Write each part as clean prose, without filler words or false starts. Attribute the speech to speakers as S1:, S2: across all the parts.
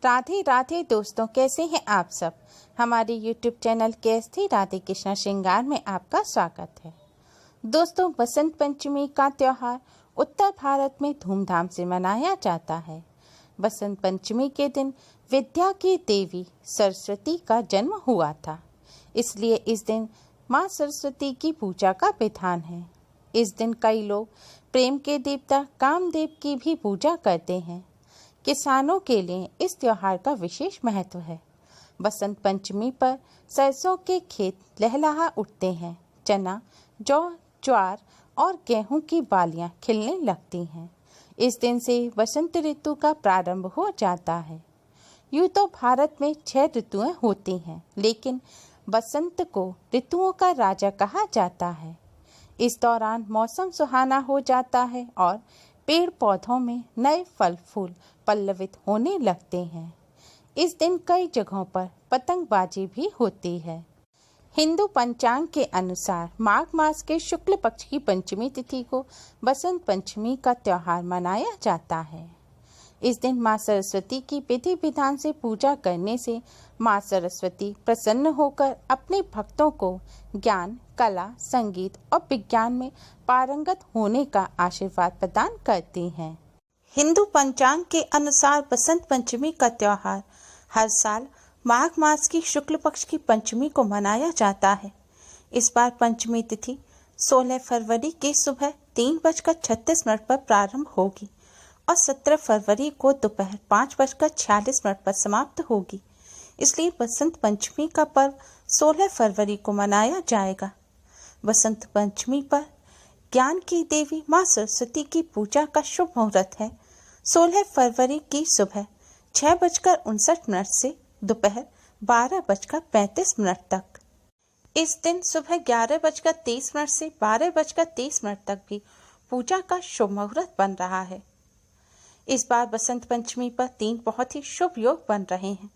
S1: राधे राधे दोस्तों, कैसे हैं आप सब। हमारे YouTube channel KST Radhe Krishna श्रृंगार में आपका स्वागत है। दोस्तों, बसंत पंचमी का त्यौहार उत्तर भारत में धूमधाम से मनाया जाता है। बसंत पंचमी के दिन विद्या की देवी सरस्वती का जन्म हुआ था, इसलिए इस दिन माँ सरस्वती की पूजा का विधान है। इस दिन कई लोग प्रेम के देवता कामदेव की भी पूजा करते हैं। किसानों के लिए इस त्योहार का विशेष महत्व है। बसंत पंचमी पर सरसों के खेत लहलहा उठते हैं। चना, जौ, ज्वार और गेहूं की बालियां खिलने लगती हैं। इस दिन से वसंत ऋतु का प्रारंभ हो जाता है। यूँ तो भारत में 6 ऋतुएं होती हैं, लेकिन बसंत को ऋतुओं का राजा कहा जाता है। इस दौरान मौसम सुहाना हो जाता है और पेड़ पौधों में नए फल फूल पल्लवित होने लगते हैं। इस दिन कई जगहों पर पतंगबाजी भी होती है। हिंदू पंचांग के अनुसार माघ मास के शुक्ल पक्ष की पंचमी तिथि को बसंत पंचमी का त्यौहार मनाया जाता है। इस दिन माँ सरस्वती की विधि विधान से पूजा करने से माँ सरस्वती प्रसन्न होकर अपने भक्तों को ज्ञान, कला, संगीत और विज्ञान में पारंगत होने का आशीर्वाद प्रदान करती हैं। हिंदू पंचांग के अनुसार बसंत पंचमी का त्यौहार हर साल माघ मास की शुक्ल पक्ष की पंचमी को मनाया जाता है। इस बार पंचमी तिथि 16 फरवरी की सुबह 3:36 पर प्रारंभ होगी और 17 फरवरी को दोपहर 5:46 पर समाप्त होगी। इसलिए बसंत पंचमी का पर्व 16 फरवरी को मनाया जाएगा। बसंत पंचमी पर ज्ञान की देवी माँ सरस्वती की पूजा का शुभ मुहूर्त है 16 फरवरी की सुबह 6:59 से दोपहर 12:35 तक। इस दिन सुबह 11:30 से 12:30 तक भी पूजा का शुभ मुहूर्त बन रहा है। इस बार बसंत पंचमी पर 3 बहुत ही शुभ योग बन रहे हैं।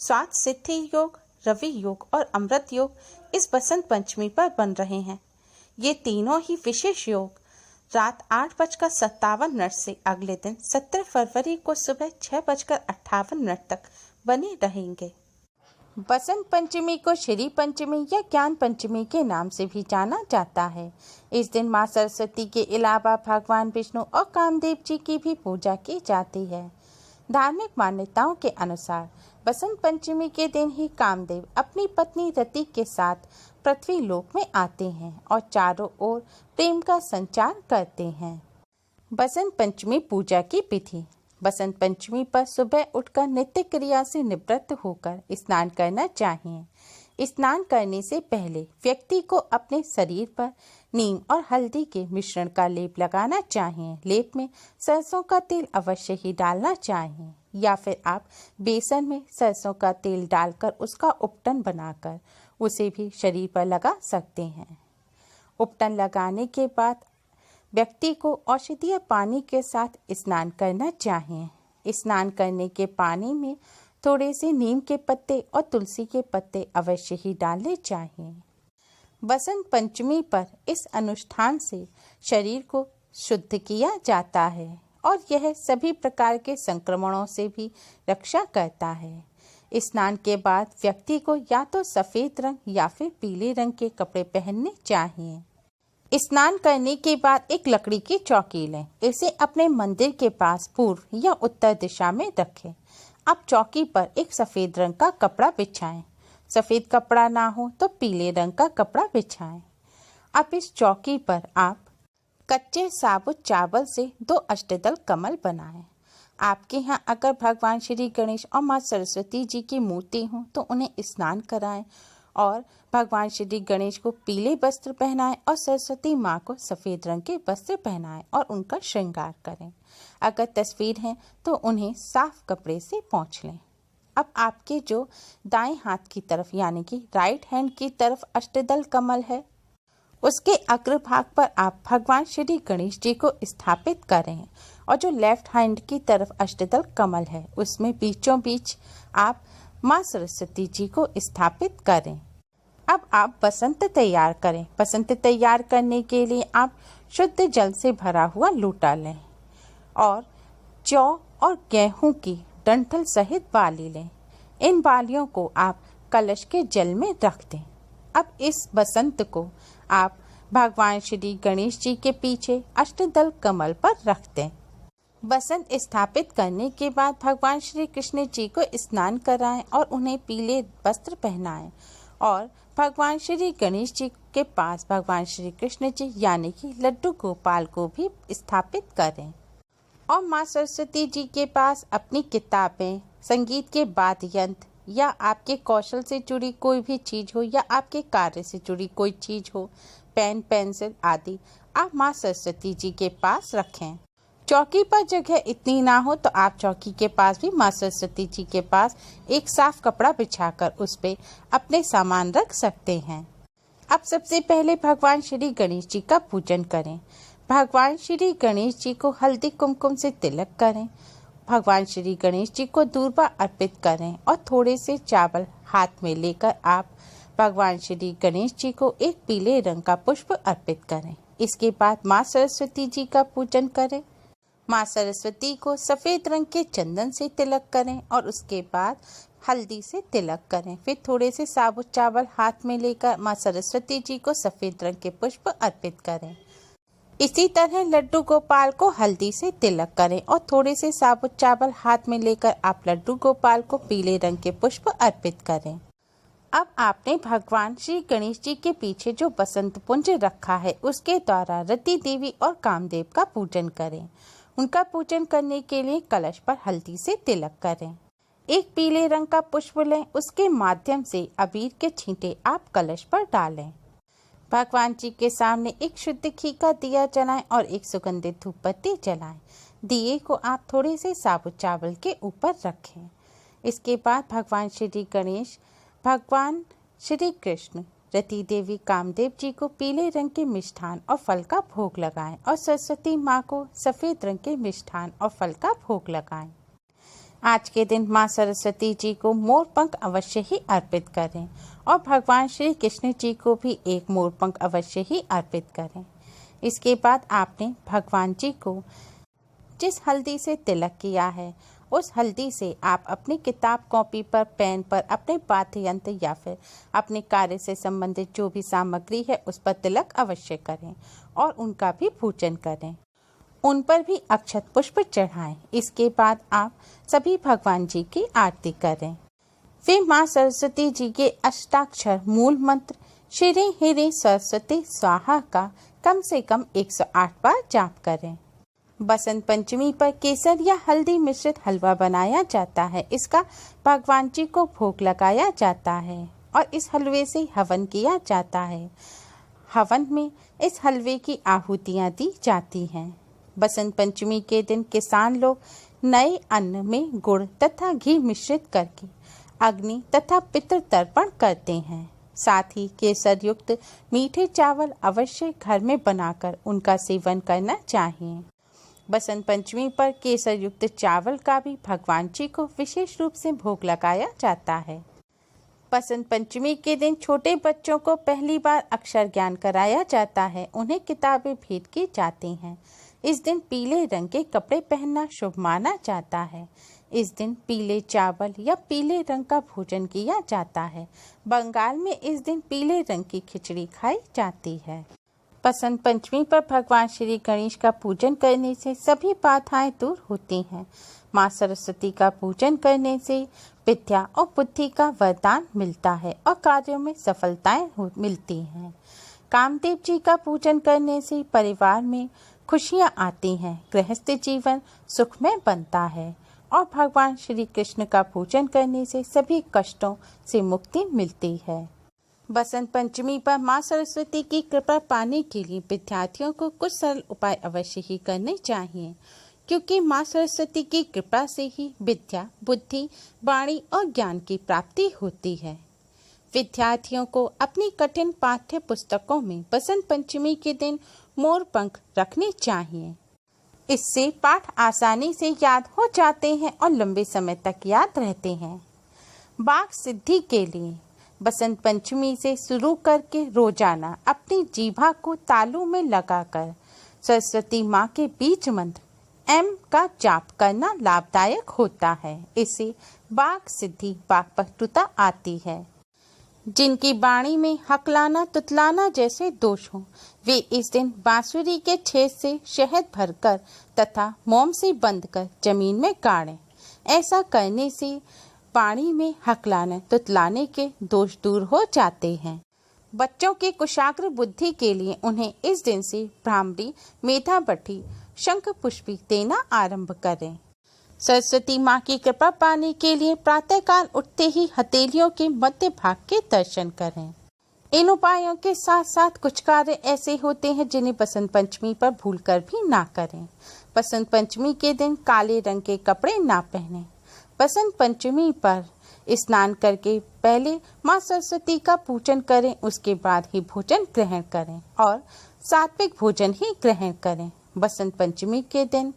S1: स्वार्थ सिद्धि योग, रवि योग और अमृत योग इस बसंत पंचमी पर बन रहे हैं। ये तीनों ही विशेष योग रात 8:57 से अगले दिन 17 फरवरी को सुबह 6:58 तक बने रहेंगे। बसंत पंचमी को श्री पंचमी या ज्ञान पंचमी के नाम से भी जाना जाता है। इस दिन माँ सरस्वती के अलावा भगवान विष्णु और कामदेव जी की भी पूजा की जाती है। धार्मिक मान्यताओं के अनुसार बसंत पंचमी के दिन ही कामदेव अपनी पत्नी रति के साथ पृथ्वी लोक में आते हैं और चारों ओर प्रेम का संचार करते हैं। बसंत पंचमी पूजा की विधि। बसंत पंचमी पर सुबह उठकर नित्य क्रिया से निवृत्त होकर स्नान करना चाहिए। स्नान करने से पहले व्यक्ति को अपने शरीर पर नीम और हल्दी के मिश्रण का लेप लगाना चाहिए। लेप में सरसों का तेल अवश्य ही डालना चाहिए, या फिर आप बेसन में सरसों का तेल डालकर उसका उपटन बनाकर उसे भी शरीर पर लगा सकते हैं। उपटन लगाने के बाद व्यक्ति को औषधीय पानी के साथ स्नान करना चाहिए। स्नान करने के पानी में थोड़े से नीम के पत्ते और तुलसी के पत्ते अवश्य ही डालने चाहिए। बसंत पंचमी पर इस अनुष्ठान से शरीर को शुद्ध किया जाता है और यह सभी प्रकार के संक्रमणों से भी रक्षा करता है। स्नान के बाद व्यक्ति को या तो सफ़ेद रंग या फिर पीले रंग के कपड़े पहनने चाहिए। स्नान करने के बाद एक लकड़ी की चौकी लें। इसे अपने मंदिर के पास पूर्व या उत्तर दिशा में रखें। अब चौकी पर एक सफ़ेद रंग का कपड़ा बिछाएं। सफ़ेद कपड़ा ना हो तो पीले रंग का कपड़ा बिछाएं। अब इस चौकी पर आप कच्चे साबुत चावल से 2 अष्टदल कमल बनाएं। आपके यहाँ अगर भगवान श्री गणेश और माँ सरस्वती जी की मूर्ति हो तो उन्हें स्नान कराएं और भगवान श्री गणेश को पीले वस्त्र पहनाएं और सरस्वती माँ को सफ़ेद रंग के वस्त्र पहनाएं और उनका श्रृंगार करें। अगर तस्वीर है तो उन्हें साफ कपड़े से पोंछ लें। अब आपके जो दाएं हाथ की तरफ यानी कि राइट हैंड की तरफ अष्टदल कमल है, उसके अग्रभाग पर आप भगवान श्री गणेश जी को स्थापित करें और जो लेफ्ट हैंड की तरफ अष्टदल कमल है उसमें बीचों बीच आप माँ सरस्वती जी को स्थापित करें। अब आप बसंत तैयार करें। बसंत तैयार करने के लिए आप शुद्ध जल से भरा हुआ लोटा लें और जौ और गेहूं की डंठल सहित बाली लें। इन बालियों को आप कलश के जल में रख दें। अब इस बसंत को आप भगवान श्री गणेश जी के पीछे अष्टदल कमल पर रख दें। बसंत स्थापित करने के बाद भगवान श्री कृष्ण जी को स्नान कराएं और उन्हें पीले वस्त्र पहनाएं और भगवान श्री गणेश जी के पास भगवान श्री कृष्ण जी यानी कि लड्डू गोपाल को भी स्थापित करें और माँ सरस्वती जी के पास अपनी किताबें, संगीत के वाद्य यंत्र या आपके कौशल से जुड़ी कोई भी चीज हो या आपके कार्य से जुड़ी कोई चीज हो, पेन, पेंसिल आदि आप माँ सरस्वती जी के पास रखें। चौकी पर जगह इतनी ना हो तो आप चौकी के पास भी माँ सरस्वती जी के पास एक साफ कपड़ा बिछाकर उस पे अपने सामान रख सकते हैं। अब सबसे पहले भगवान श्री गणेश जी का पूजन करें। भगवान श्री गणेश जी को हल्दी कुमकुम से तिलक करें। भगवान श्री गणेश जी को दूर्वा अर्पित करें और थोड़े से चावल हाथ में लेकर आप भगवान श्री गणेश जी को एक पीले रंग का पुष्प अर्पित करें। इसके बाद माँ सरस्वती जी का पूजन करें। माँ सरस्वती को सफेद रंग के चंदन से तिलक करें और उसके बाद हल्दी से तिलक करें। फिर थोड़े से साबुत चावल हाथ में लेकर माँ सरस्वती जी को सफेद रंग के पुष्प अर्पित करें। इसी तरह लड्डू गोपाल को हल्दी से तिलक करें और थोड़े से साबुत चावल हाथ में लेकर आप लड्डू गोपाल को पीले रंग के पुष्प अर्पित करें। अब आपने भगवान श्री गणेश जी के पीछे जो बसंत पुंज रखा है उसके द्वारा रति देवी और कामदेव का पूजन करें। उनका पूजन करने के लिए कलश पर हल्दी से तिलक करें। एक पीले रंग का पुष्प लें, उसके माध्यम से अबीर के छींटे आप कलश पर डालें। भगवान जी के सामने एक शुद्ध घी का दिया जलाएं और एक सुगंधित धूप बत्ती जलाएं। दिए को आप थोड़े से साबुत चावल के ऊपर रखें। इसके बाद भगवान श्री गणेश, भगवान श्री कृष्ण, रति देवी, कामदेव जी को पीले रंग के मिष्ठान और फल का भोग लगाएं और सरस्वती माँ को सफेद रंग के मिष्ठान और फल का भोग लगाएं। आज के दिन माँ सरस्वती जी को मोर पंख अवश्य ही अर्पित करें और भगवान श्री कृष्ण जी को भी एक मोर पंख अवश्य ही अर्पित करें। इसके बाद आपने भगवान जी को जिस हल्दी से तिलक किया है उस हल्दी से आप अपनी किताब, कॉपी पर, पेन पर, अपने वाद्य यंत्र या फिर अपने कार्य से संबंधित जो भी सामग्री है उस पर तिलक अवश्य करें और उनका भी पूजन करें। उन पर भी अक्षत पुष्प चढ़ाएं। इसके बाद आप सभी भगवान जी की आरती करें। फिर माँ सरस्वती जी के अष्टाक्षर मूल मंत्र श्री ह्रीं सरस्वती स्वाहा का कम से कम 108 बार जाप करें। बसंत पंचमी पर केसर या हल्दी मिश्रित हलवा बनाया जाता है। इसका भगवान जी को भोग लगाया जाता है और इस हलवे से हवन किया जाता है। हवन में इस हलवे की आहुतियाँ दी जाती हैं। बसंत पंचमी के दिन किसान लोग नए अन्न में गुड़ तथा घी मिश्रित करके अग्नि तथा पितृ तर्पण करते हैं। साथ ही केसर युक्त मीठे चावल अवश्य घर में बनाकर उनका सेवन करना चाहिए। बसंत पंचमी पर केसर युक्त चावल का भी भगवान जी को विशेष रूप से भोग लगाया जाता है। बसंत पंचमी के दिन छोटे बच्चों को पहली बार अक्षर ज्ञान कराया जाता है। उन्हें किताबें भेंट की जाती हैं। इस दिन पीले रंग के कपड़े पहनना शुभ माना जाता है। इस दिन पीले चावल या पीले रंग का भोजन किया जाता है। बंगाल में इस दिन पीले रंग की खिचड़ी खाई जाती है। बसंत पंचमी पर भगवान श्री गणेश का पूजन करने से सभी बाधाएं दूर होती हैं। माँ सरस्वती का पूजन करने से विद्या और बुद्धि का वरदान मिलता है और कार्यों में सफलताएं मिलती हैं। कामदेव जी का पूजन करने से परिवार में खुशियां आती हैं, गृहस्थ जीवन सुखमय बनता है और भगवान श्री कृष्ण का पूजन करने से सभी कष्टों से मुक्ति मिलती है। बसंत पंचमी पर माँ सरस्वती की कृपा पाने के लिए विद्यार्थियों को कुछ सरल उपाय अवश्य ही करने चाहिए, क्योंकि माँ सरस्वती की कृपा से ही विद्या, बुद्धि, वाणी और ज्ञान की प्राप्ति होती है। विद्यार्थियों को अपनी कठिन पाठ्य पुस्तकों में बसंत पंचमी के दिन मोर पंख रखने चाहिए। इससे पाठ आसानी से याद हो जाते हैं और लंबे समय तक याद रहते हैं। वाक् सिद्धि के लिए बसंत पंचमी से शुरू करके रोजाना अपनी जीभा को तालू में लगाकर सरस्वती माँ के बीज मंत्र एम का जाप करना लाभदायक होता है। इससे वाक सिद्धि, वाक्पटुता आती है। जिनकी वाणी में हकलाना तुतलाना जैसे दोष हो, वे इस दिन बांसुरी के छेद से शहद भरकर तथा मोम से बंद कर जमीन में गाड़ें। ऐसा करने से वाणी में हकलाने तुतलाने के दोष दूर हो जाते हैं। बच्चों के कुशाग्र बुद्धि के लिए उन्हें इस दिन से भ्रामरी, मेधा बट्टी, शंख पुष्पी देना आरंभ करें। सरस्वती माँ की कृपा पाने के लिए प्रातःकाल उठते ही हथेलियों के मध्य भाग के दर्शन करें। इन उपायों के साथ साथ कुछ कार्य ऐसे होते हैं जिन्हें बसंत पंचमी पर भूलकर भी ना करें। बसंत पंचमी के दिन काले रंग के कपड़े ना पहनें। बसंत पंचमी पर स्नान करके पहले माँ सरस्वती का पूजन करें, उसके बाद ही भोजन ग्रहण करें और सात्विक भोजन ही ग्रहण करें। बसंत पंचमी के दिन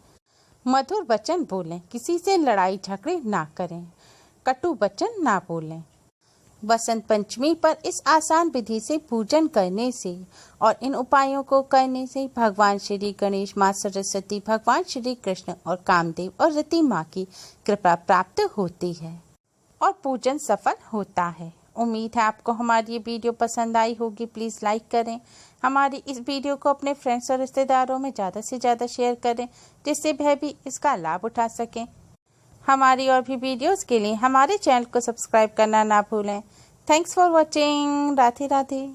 S1: मधुर वचन बोलें, किसी से लड़ाई झगड़े ना करें, कटु वचन ना बोलें। बसंत पंचमी पर इस आसान विधि से पूजन करने से और इन उपायों को करने से भगवान श्री गणेश, माँ सरस्वती, भगवान श्री कृष्ण और कामदेव और रति माँ की कृपा प्राप्त होती है और पूजन सफल होता है। उम्मीद है आपको हमारी ये वीडियो पसंद आई होगी। प्लीज़ लाइक करें। हमारी इस वीडियो को अपने फ्रेंड्स और रिश्तेदारों में ज़्यादा से ज़्यादा शेयर करें, जिससे वह भी इसका लाभ उठा सकें। हमारी और भी वीडियोस के लिए हमारे चैनल को सब्सक्राइब करना ना भूलें। Thanks for watching. Radhe Radhe.